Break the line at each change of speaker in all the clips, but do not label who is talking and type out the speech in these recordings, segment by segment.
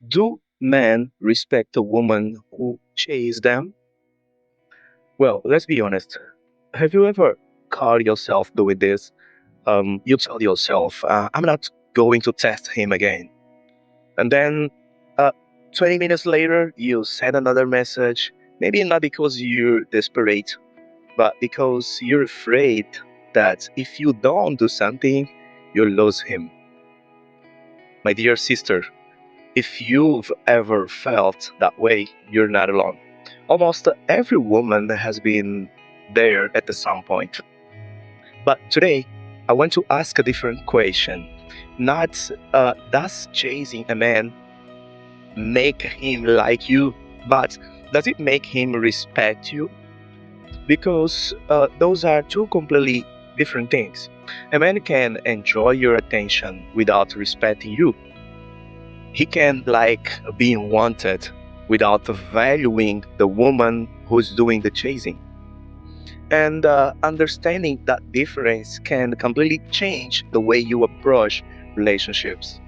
Do men respect a woman who chases them? Well, let's be honest. Have you ever caught yourself doing this? You tell yourself, I'm not going to test him again. And then uh, 20 minutes later, you send another message. Maybe not because you're desperate, but because you're afraid that if you don't do something, you'll lose him. My dear sister, if you've ever felt that way, you're not alone. Almost every woman has been there at some point. But today, I want to ask a different question. Not does chasing a man make him like you, but does it make him respect you? Because those are two completely different things. A man can enjoy your attention without respecting you. He can like being wanted without valuing the woman who's doing the chasing. And understanding that difference can completely change the way you approach relationships.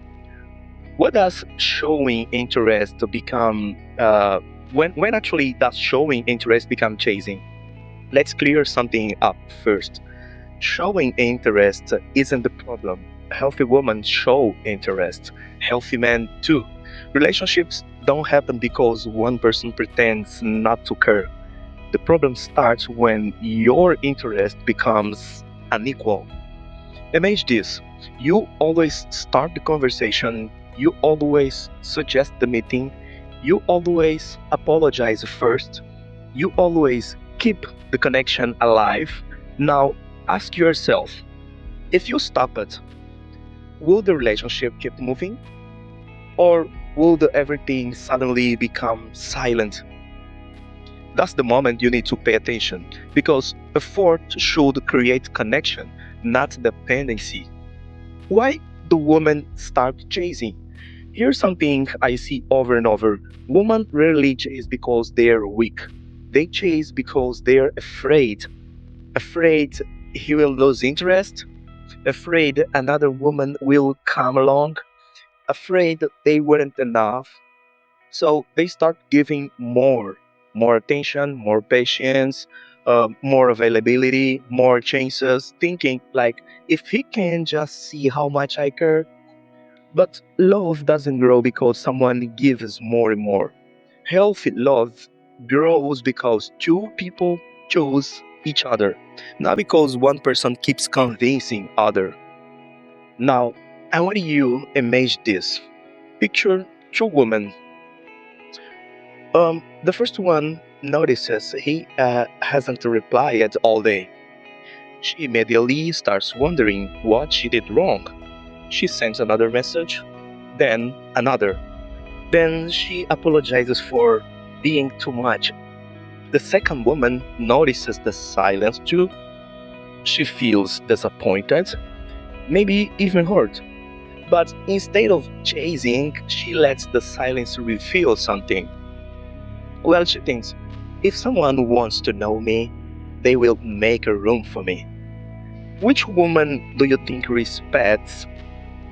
What does showing interest to become when actually does showing interest become chasing? Let's clear something up first. Showing interest isn't the problem. Healthy women show interest. Healthy men too. Relationships don't happen because one person pretends not to care. The problem starts when your interest becomes unequal. Imagine this. You always start the conversation, you always suggest the meeting, you always apologize first, you always keep the connection alive. Now, ask yourself, if you stop it, will the relationship keep moving? Or will the everything suddenly become silent? That's the moment you need to pay attention because effort should create connection, not dependency. Why do women start chasing? Here's something I see over and over. Women rarely chase because they're weak. They chase because they're afraid. Afraid he will lose interest, afraid another woman will come along, afraid that they weren't enough. So they start giving more attention, more patience, more availability, more chances, thinking like if he can just see how much I care. But love doesn't grow because someone gives more and more. Healthy love grows because two people choose each other, not because one person keeps convincing other. Now, I want you imagine this. Picture two women. The first one notices he hasn't replied all day. She immediately starts wondering what she did wrong. She sends another message, then another. Then she apologizes for being too much. The second woman notices the silence too. She feels disappointed, maybe even hurt. But instead of chasing, she lets the silence reveal something. Well, she thinks, if someone wants to know me, they will make a room for me. Which woman do you think respects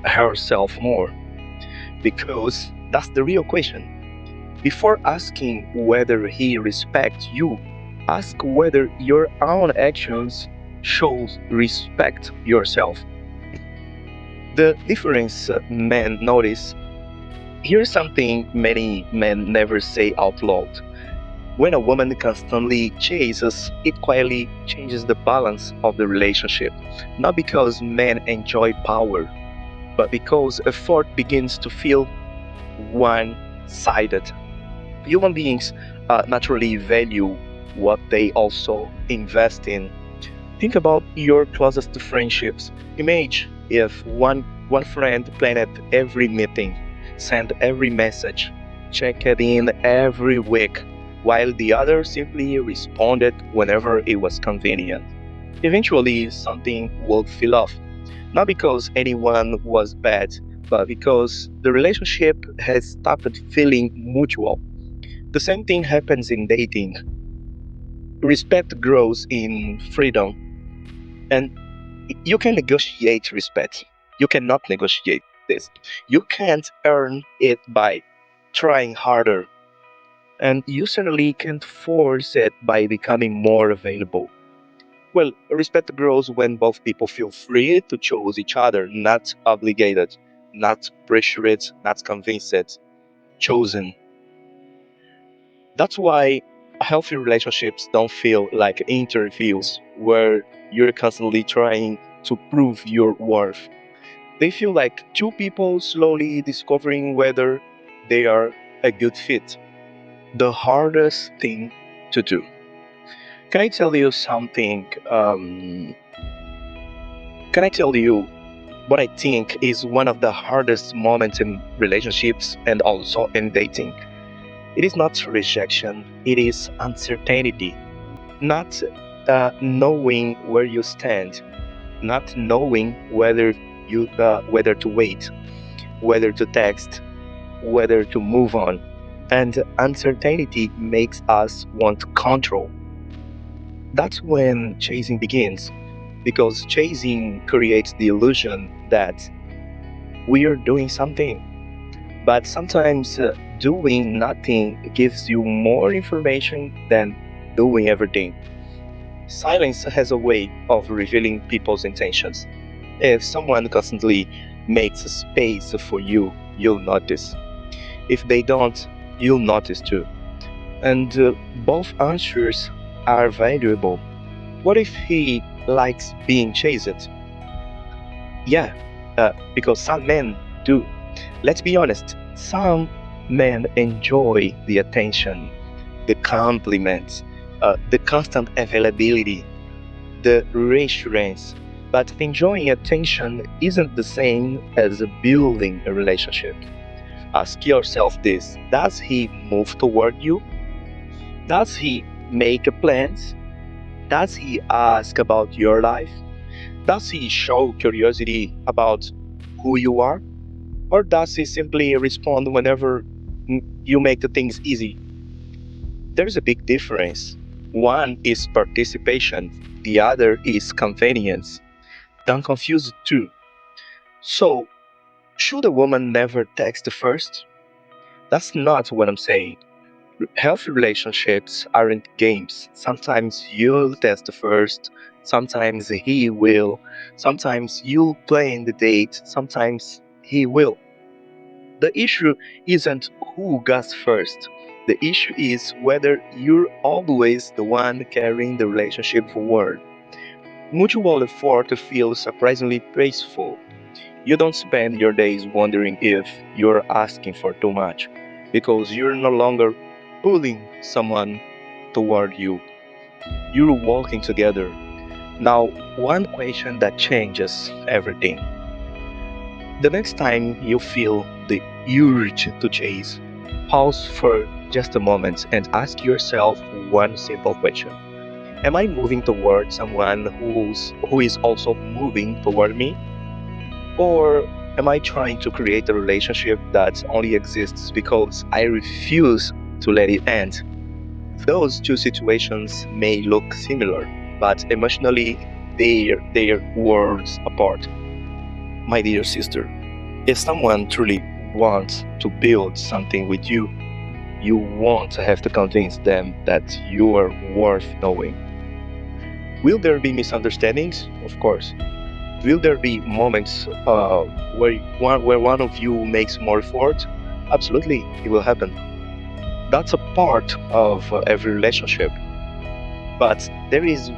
herself more? Because that's the real question. Before asking whether he respects you, ask whether your own actions show respect yourself. The difference men notice. Here's something many men never say out loud. When a woman constantly chases, it quietly changes the balance of the relationship. Not because men enjoy power, but because effort begins to feel one sided. Human beings naturally value what they also invest in. Think about your closest friendships. Imagine if one friend planned every meeting, sent every message, checked in every week, while the other simply responded whenever it was convenient. Eventually, something would feel off, not because anyone was bad, but because the relationship has stopped feeling mutual. The same thing happens in dating. Respect grows in freedom, and you can negotiate respect. You cannot negotiate this. You can't earn it by. trying harder, and you certainly can't force it by becoming more available. Well, respect grows when both people feel free to choose each other, not obligated, not pressured, not convinced, chosen. That's why healthy relationships don't feel like interviews where you're constantly trying to prove your worth. They feel like two people slowly discovering whether they are a good fit. The hardest thing to do. Can I tell you something? Can I tell you what I think is one of the hardest moments in relationships and also in dating? It is not rejection, it is uncertainty. Not knowing where you stand, not knowing whether to wait, whether to text, whether to move on. And uncertainty makes us want control. That's when chasing begins, because chasing creates the illusion that we are doing something. But sometimes doing nothing gives you more information than doing everything. Silence has a way of revealing people's intentions. If someone constantly makes a space for you, you'll notice. If they don't, you'll notice too. And both answers are valuable. What if he likes being chased? Yeah, because some men do. Let's be honest, some men enjoy the attention, the compliments, the constant availability, the reassurance. But enjoying attention isn't the same as building a relationship. Ask yourself this: does he move toward you? Does he make plans? Does he ask about your life? Does he show curiosity about who you are? Or does he simply respond whenever you make the things easy? There's a big difference. One is participation, the other is convenience. Don't confuse the two. So, should a woman never text first? That's not what I'm saying. Healthy relationships aren't games. Sometimes you'll test first, sometimes he will, sometimes you'll plan the date, sometimes he will. The issue isn't who goes first. The issue is whether you're always the one carrying the relationship forward. Mutual effort feels surprisingly peaceful. You don't spend your days wondering if you're asking for too much, because you're no longer pulling someone toward you. You're walking together. Now, one question that changes everything. The next time you feel the urge to chase, pause for just a moment and ask yourself one simple question. Am I moving toward someone who is also moving toward me? Or am I trying to create a relationship that only exists because I refuse to let it end? Those two situations may look similar, but emotionally they're worlds apart. My dear sister, if someone truly wants to build something with you, you won't have to convince them that you are worth knowing. Will there be misunderstandings? Of course. Will there be moments where one of you makes more effort? Absolutely, it will happen. That's a part of every relationship. But there is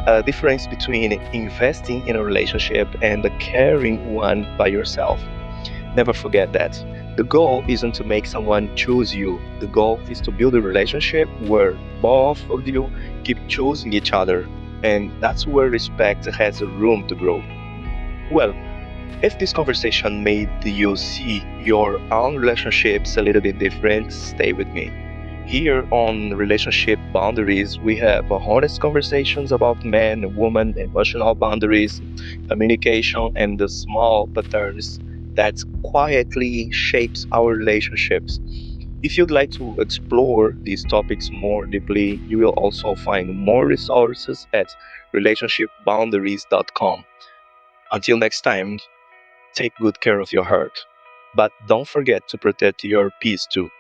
a difference between investing in a relationship and carrying one by yourself. Never forget that. The goal isn't to make someone choose you. The goal is to build a relationship where both of you keep choosing each other. And that's where respect has a room to grow. Well, if this conversation made you see your own relationships a little bit different, stay with me. Here on Relationship Boundaries, we have honest conversations about men and women, emotional boundaries, communication, and the small patterns that quietly shapes our relationships. If you'd like to explore these topics more deeply, you will also find more resources at relationshipboundaries.com. Until next time, take good care of your heart. But don't forget to protect your peace too.